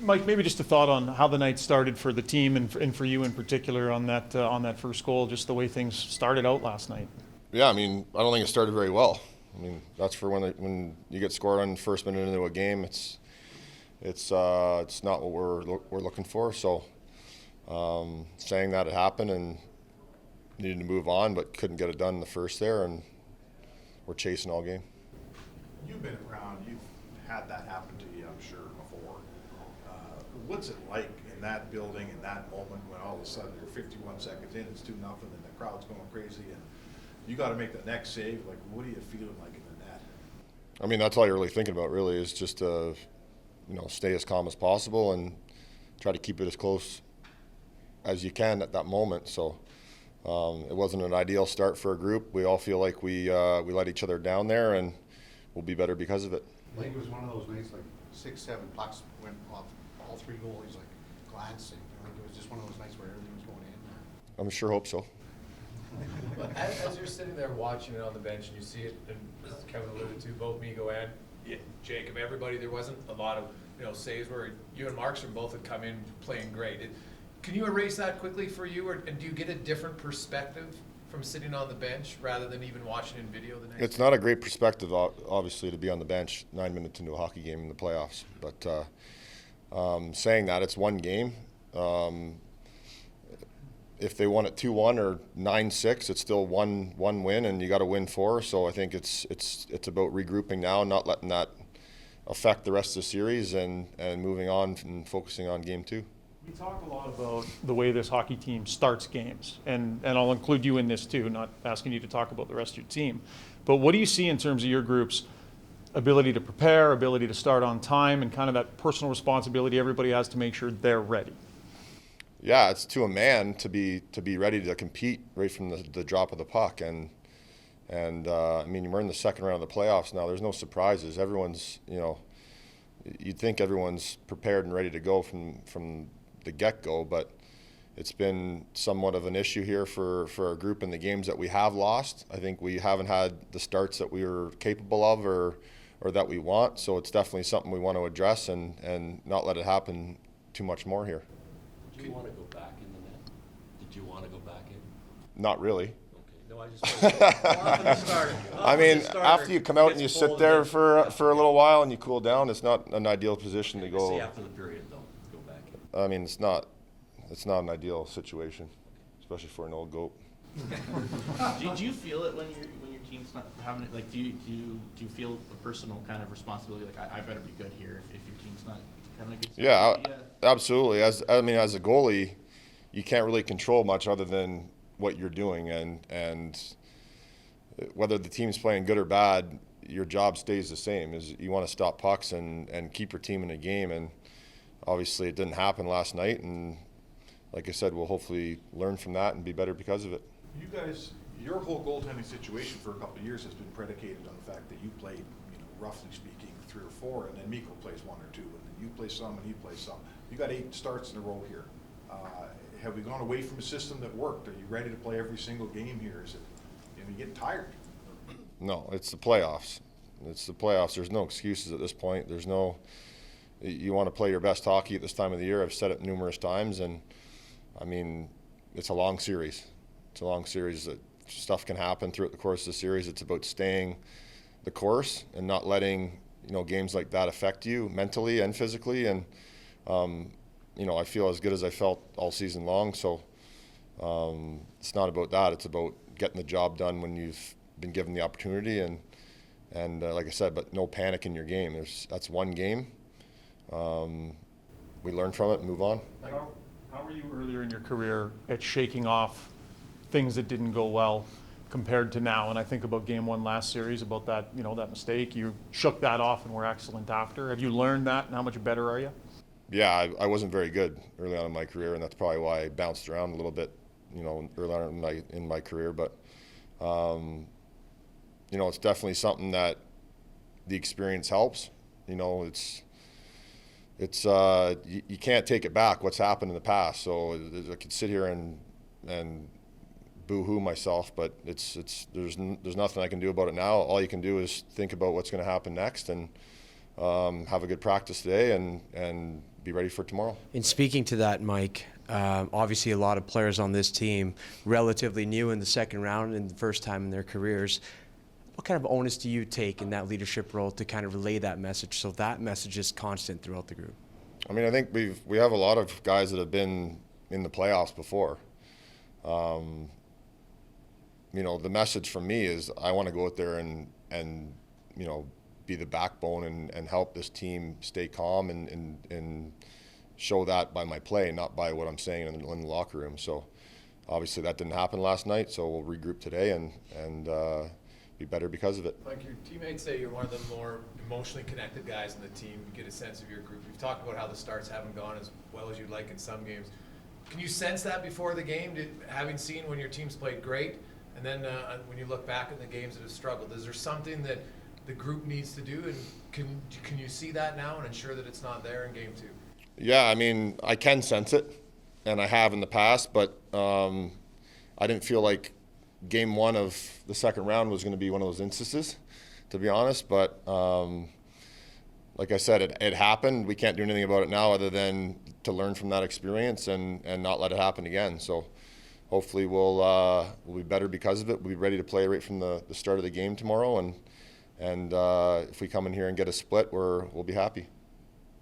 Mike, maybe just a thought on how the night started for the team and for you in particular on that first goal, just the way things started out last night. Yeah, I mean, I don't think it started very well. I mean, that's for when you get scored on the first minute into a game. It's not what we're looking for. So, saying that it happened and needed to move on, but couldn't get it done in the first there, and we're chasing all game. You've been around. You've had that happen to you, I'm sure, before. What's it like in that building, in that moment, when all of a sudden you're 51 seconds in, it's 2-0, and the crowd's going crazy, and you got to make the next save? Like, what are you feeling like in the net? I mean, that's all you're really thinking about, really, is just to, stay as calm as possible and try to keep it as close as you can at that moment. So it wasn't an ideal start for a group. We all feel like we let each other down there, and we'll be better because of it. I think it was one of those nights, like 6-7 pucks went off all three goalies, like glancing. I think it was just one of those nights where everything was going in. I sure hope so. As you're sitting there watching it on the bench and you see it, and as Kevin alluded to, both Migo and Jacob, everybody, there wasn't a lot of saves where you and Markstrom both had come in playing great. Can you erase that quickly for you, and do you get a different perspective from sitting on the bench rather than even watching in video the next It's not a great perspective, obviously, to be on the bench 9 minutes into a hockey game in the playoffs. But saying that, it's one game. If they won it 2-1 or 9-6, it's still one win, and you got to win 4. So I think it's about regrouping now, not letting that affect the rest of the series, and moving on and focusing on game 2. We talk a lot about the way this hockey team starts games, and I'll include you in this too, not asking you to talk about the rest of your team. But what do you see in terms of your group's ability to prepare, ability to start on time, and kind of that personal responsibility everybody has to make sure they're ready? Yeah, it's to a man to be ready to compete right from the drop of the puck, and I mean, we're in the second round of the playoffs now. There's no surprises. Everyone's, you'd think everyone's prepared and ready to go from the get-go, but it's been somewhat of an issue here for our group in the games that we have lost. I think we haven't had the starts that we were capable of or that we want, so it's definitely something we want to address and not let it happen too much more here. Did you want to go back in the net? Did you want to go back in? Not really. Okay. No, I just I mean, after you come out and you sit there for a little while and you cool down, it's not an ideal position to go. Say after the period, though, go back in. I mean, it's not an ideal situation, especially for an old goat. Do you feel it when your team's not having it? Like, do you feel a personal kind of responsibility? Like, I better be good here if your team's not having a good season? Yeah, absolutely. As a goalie, you can't really control much other than what you're doing, and whether the team's playing good or bad, your job stays the same. Is you want to stop pucks and keep your team in a game, and obviously it didn't happen last night, and like I said, we'll hopefully learn from that and be better because of it. You guys, your whole goaltending situation for a couple of years has been predicated on the fact that you played, roughly speaking, 3 or 4, and then Mikko plays 1 or 2, and then you play some and he plays some. You got 8 starts in a row here. Have we gone away from a system that worked? Are you ready to play every single game here? Is it, you get tired? No, it's the playoffs. It's the playoffs. There's no excuses at this point. You want to play your best hockey at this time of the year. I've said it numerous times, and I mean, it's a long series. It's a long series. Stuff can happen throughout the course of the series. It's about staying the course and not letting games like that affect you mentally and physically. And I feel as good as I felt all season long. So it's not about that. It's about getting the job done when you've been given the opportunity. And like I said, but no panic in your game. That's one game. We learn from it and move on. How were you earlier in your career at shaking off things that didn't go well compared to now? And I think about Game 1 last series, about that, that mistake. You shook that off and were excellent after. Have you learned that, and how much better are you? Yeah, I wasn't very good early on in my career, and that's probably why I bounced around a little bit, early on in my career. But it's definitely something that the experience helps. It's you can't take it back what's happened in the past. So I could sit here and boo-hoo myself, but there's nothing I can do about it now. All you can do is think about what's going to happen next, and have a good practice today, and be ready for tomorrow. In speaking to that, Mike, obviously a lot of players on this team relatively new in the second round and the first time in their careers. What kind of onus do you take in that leadership role to kind of relay that message so that message is constant throughout the group? I mean, I think we have a lot of guys that have been in the playoffs before. You know, the message from me is I want to go out there and you know, be the backbone and help this team stay calm and show that by my play, not by what I'm saying in the locker room. So obviously that didn't happen last night, so we'll regroup today and be better because of it. Mike, your teammates say you're one of the more emotionally connected guys in the team. You get a sense of your group. You've talked about how the starts haven't gone as well as you'd like in some games. Can you sense that before the game, having seen when your team's played great, and then when you look back at the games that have struggled? Is there something that the group needs to do, and can you see that now and ensure that it's not there in game 2? Yeah, I mean, I can sense it, and I have in the past, but I didn't feel like game 1 of the second round was going to be one of those instances, to be honest. But like I said, it happened. We can't do anything about it now other than to learn from that experience and not let it happen again. So hopefully we'll be better because of it. We'll be ready to play right from the start of the game tomorrow, and if we come in here and get a split, we'll be happy.